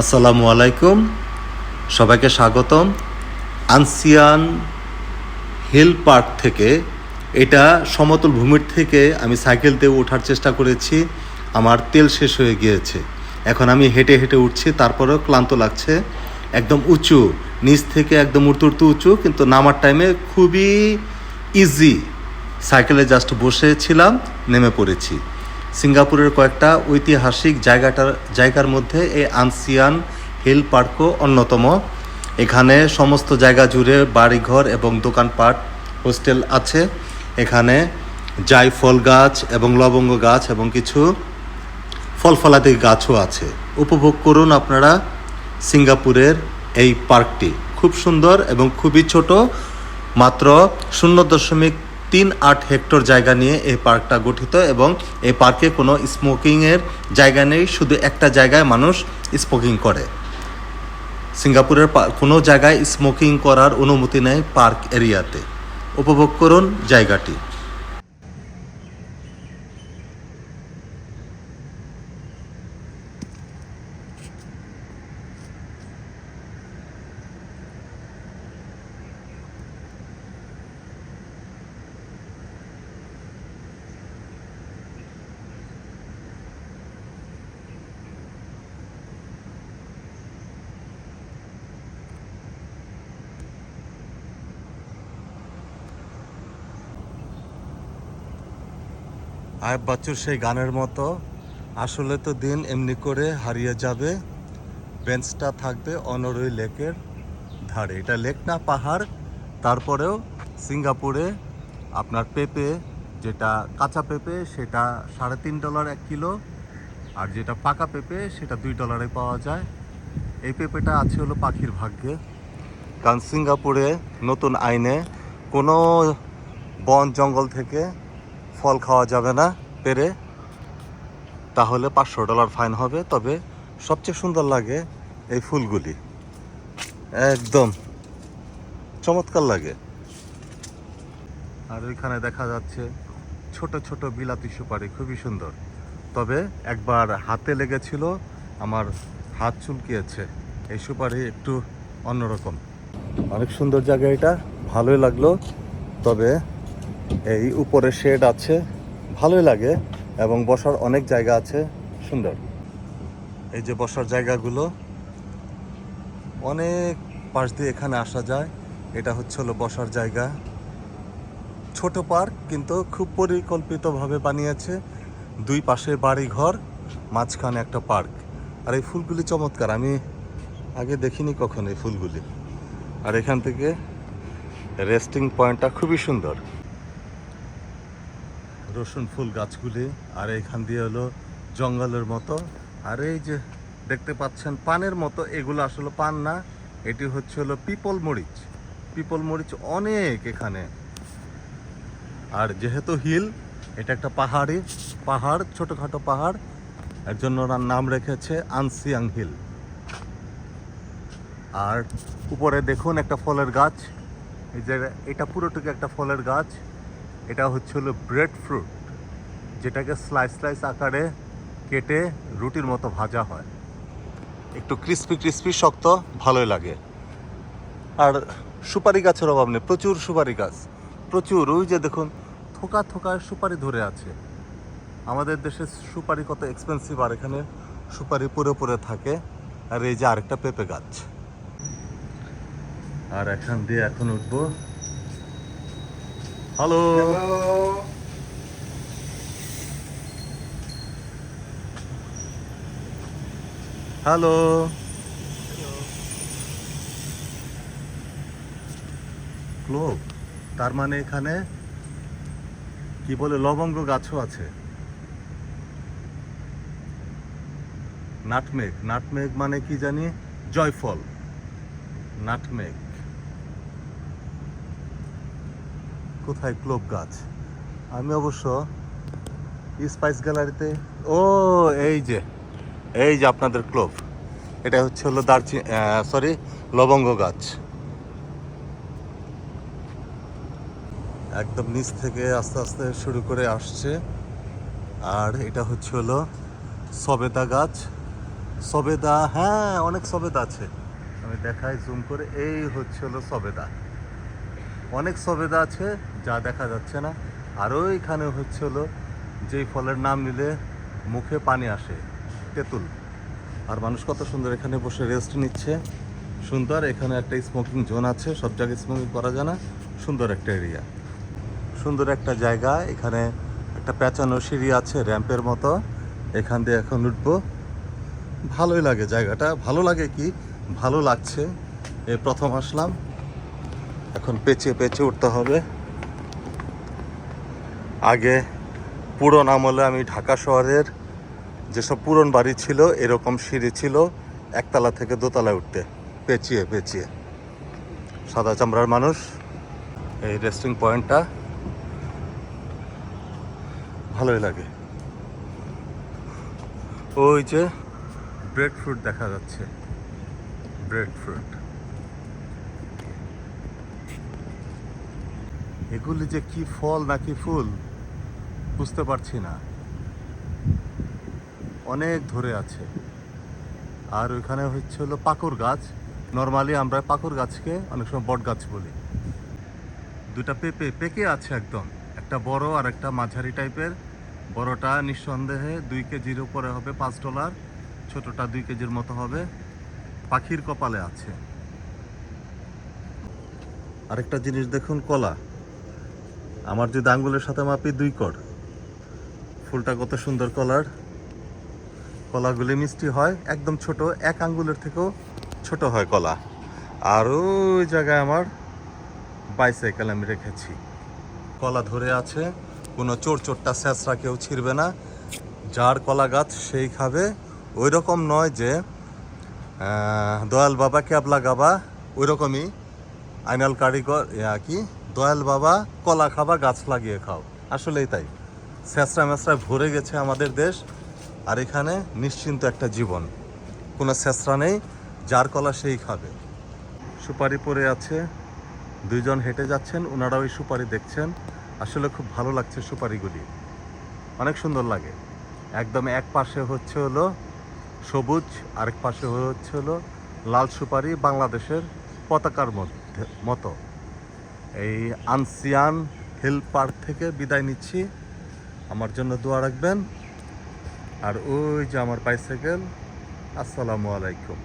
আসসালামু আলাইকুম, সবাইকে স্বাগতম। আনসিয়ান হিল পার্ক থেকে, এটা সমতল ভূমির থেকে আমি সাইকেল দিয়ে ওঠার চেষ্টা করেছি। আমার তেল শেষ হয়ে গিয়েছে, এখন আমি হেঁটে হেঁটে উঠছি, তারপরেও ক্লান্ত লাগছে। একদম উঁচু, নিচ থেকে একদম উঁচু উঁচু, কিন্তু নামার টাইমে খুবই ইজি। সাইকেলে জাস্ট বসেছিলাম, নেমে পড়েছি। সিঙ্গাপুরের কয়েকটা ঐতিহাসিক জায়গার মধ্যে এই আনসিয়ান হিল পার্কও অন্যতম। এখানে সমস্ত জায়গা জুড়ে বাড়িঘর এবং দোকানপাট, হোস্টেল আছে। এখানে জায়ফল গাছ এবং লবঙ্গ গাছ এবং কিছু ফলফলাদি গাছও আছে। উপভোগ করুন আপনারা সিঙ্গাপুরের এই পার্কটি। খুব সুন্দর এবং খুবই ছোট, মাত্র 0.38 হেক্টর জায়গা নিয়ে এই পার্কটা গঠিত, এবং এই পার্কে কোনো স্মোকিংয়ের জায়গা নেই। শুধু একটা জায়গায় মানুষ স্মোকিং করে। সিঙ্গাপুরের কোনো জায়গায় স্মোকিং করার অনুমতি নেই পার্ক এরিয়াতে। উপভোগ করুন জায়গাটি। আয়ব বাচ্চুর সেই গানের মতো, আসলে তো দিন এমনি করে হারিয়ে যাবে, বেঞ্চটা থাকবে অনরই লেকের ধারে। এটা লেক না, পাহাড়। তারপরেও সিঙ্গাপুরে আপনার পেঁপে, যেটা কাঁচা পেঁপে সেটা $3.5 1 কিলো, আর যেটা পাকা পেঁপে সেটা $2 পাওয়া যায়। এই পেঁপেটা আছে হলো পাখির ভাগ্যে, কারণ সিঙ্গাপুরে নতুন আইনে কোনো বন জঙ্গল থেকে ফল খাওয়া যাবে না পেরে, তাহলে $500 ফাইন হবে। তবে সবচেয়ে সুন্দর লাগে এই ফুলগুলি, একদম চমৎকার লাগে। আর ওইখানে দেখা যাচ্ছে ছোট ছোট বিলাতি সুপারি, খুবই সুন্দর। তবে একবার হাতে লেগেছিল, আমার হাত চুলকিয়েছে। এই সুপারি একটু অন্যরকম, অনেক সুন্দর জায়গা, এটা ভালোই লাগলো। তবে এই উপরে শেড আছে, ভালোই লাগে, এবং বসার অনেক জায়গা আছে, সুন্দর। এই যে বসার জায়গাগুলো, অনেক পাশ দিয়ে এখানে আসা যায়। এটা হচ্ছে হলো বসার জায়গা। ছোট পার্ক, কিন্তু খুব পরিকল্পিতভাবে বানিয়েছে। দুই পাশে বাড়ি ঘর, মাঝখানে একটা পার্ক। আর এই ফুলগুলি চমৎকার, আমি আগে দেখিনি কখনো এই ফুলগুলি। আর এখান থেকে রেস্টিং পয়েন্টটা খুবই সুন্দর। রসুন ফুল গাছগুলি, আর এখান দিয়ে হলো জঙ্গলের মতো। আর এই যে দেখতে পাচ্ছেন পানের মতো, এগুলো আসলে পান না, এটি হচ্ছে হলো পিপল মরিচ। পিপল মরিচ অনেক এখানে। আর যেহেতু হিল, এটা একটা পাহাড়, ছোটোখাটো পাহাড়, এর জন্য ওনার নাম রেখেছে আনসিয়াং হিল। আর উপরে দেখুন একটা ফলের গাছ, এই যে এটা পুরোটুকু একটা ফলের গাছ। এটা হচ্ছে হলো ব্রেড ফ্রুট, যেটাকে স্লাইস আকারে কেটে রুটির মতো ভাজা হয়। একটু ক্রিস্পি শক্ত, ভালোই লাগে। আর সুপারি গাছের অভাব নেই, প্রচুর সুপারি গাছ, প্রচুর। ওই যে দেখুন থোকা সুপারি ধরে আছে। আমাদের দেশে সুপারি কত এক্সপেন্সিভ, আর এখানে সুপারি পুরো থাকে। আর এই যে আরেকটা পেঁপে গাছ। আর এখান দিয়ে এখন উঠবো। Hello, hello. ক্লোভ, তার মানে এখানে কি বলে, লবঙ্গ গাছও আছে। নাটমেগ মানে কি জানি, জয়ফল, নাটমেগ। কোথায় ক্লোভ গাছ? আমি অবশ্য স্পাইস গ্যালারিতে, এই যে আপনাদের ক্লোভ, এটা হচ্ছে হলো লবঙ্গ গাছ। একদম নিচ থেকে আস্তে আস্তে শুরু করে আসছে। আর এটা হচ্ছে হলো সবেদা গাছ। সবেদা, হ্যাঁ অনেক সবেদা আছে, আমি দেখাই জুম করে। এই হচ্ছে হলো সবেদা, অনেক সবেদা আছে যা দেখা যাচ্ছে না। আর ওইখানে হচ্ছে হলো যেই ফলের নাম নিলে মুখে পানি আসে, তেঁতুল। আর মানুষ কত সুন্দর এখানে বসে রেস্ট নিচ্ছে, সুন্দর। এখানে একটা স্মোকিং জোন আছে, সব জায়গায় স্মোকিং করা যায় না, সুন্দর একটা এরিয়া, সুন্দর একটা জায়গা। এখানে একটা পেঁচানো সিঁড়ি আছে র্যাম্পের মতো, এখান দিয়ে এখন উঠবো। ভালোই লাগে জায়গাটা, ভালো লাগে কি ভালো লাগছে। এই প্রথম আসলাম, এখন পেঁচিয়ে পেঁচিয়ে উঠতে হবে। আগে পুরনো আমলে আমি ঢাকা শহরের যেসব পুরন বাড়ি ছিল এরকম সিঁড়ি ছিল, একতলা থেকে দোতলায় উঠতে পেঁচিয়ে পেঁচিয়ে। সাদা চামড়ার মানুষ। এই রেস্টিং পয়েন্টটা ভালোই লাগে। ওই যে ব্রেড ফ্রুট দেখা যাচ্ছে, ব্রেড ফ্রুট। এগুলি যে কি ফল নাকি ফুল বুঝতে পারছি না, অনেক ধরে আছে। আর ওইখানে হচ্ছে হলো পাকুর গাছ, নর্মালি আমরা পাকুর গাছকে অনেক সময় বট গাছ বলি। দুটা পেকে আছে একদম, একটা বড় আর একটা মাঝারি টাইপের। বড়টা নিঃসন্দেহে 2 কেজির উপরে হবে, $5। ছোটটা 2 কেজির মতো হবে, পাখির কপালে আছে। আরেকটা জিনিস দেখুন, কলা। আমার যদি আঙ্গুলের সাথে মাপি 2 কর। ফুলটা কত সুন্দর কলার, কলাগুলি মিষ্টি হয়, একদম ছোট, 1 আঙ্গুলের থেকেও ছোট হয় কলা। আর ওই জায়গায় আমার বাইসাইকেল আমি রেখেছি, কলা ধরে আছে। কোনো চোরটা স্যাঁচড়া কেউ ছিঁড়বে না, যার কলা গাছ সেই খাবে। ওই রকম নয় যে দয়াল বাবা ক্যাবলা গাবা, ওই রকমই আইনাল কারিগর কি দয়াল বাবা কলা খাবা গাছ লাগিয়ে খাও, আসলেই তাই। স্যাঁচড়া ম্যাচড়ায় ভরে গেছে আমাদের দেশ, আর এখানে নিশ্চিন্ত একটা জীবন, কোনো স্যাঁচড়া নেই, যার কলা সেই খাবে। সুপারি পড়ে আছে, 2 জন হেঁটে যাচ্ছেন, ওনারা ওই সুপারি দেখছেন। আসলে খুব ভালো লাগছে সুপারিগুলি, অনেক সুন্দর লাগে। একদম এক পাশে হচ্ছে হলো সবুজ, আরেক পাশে হচ্ছে হলো লাল সুপারি, বাংলাদেশের পতাকার মতো। এই আনসিয়ান হিল পার্ক থেকে বিদায় নিচ্ছি, আমার জন্য দোয়া রাখবেন। আর ওই যে আমার বাইসাইকেল। আসসালামু আলাইকুম।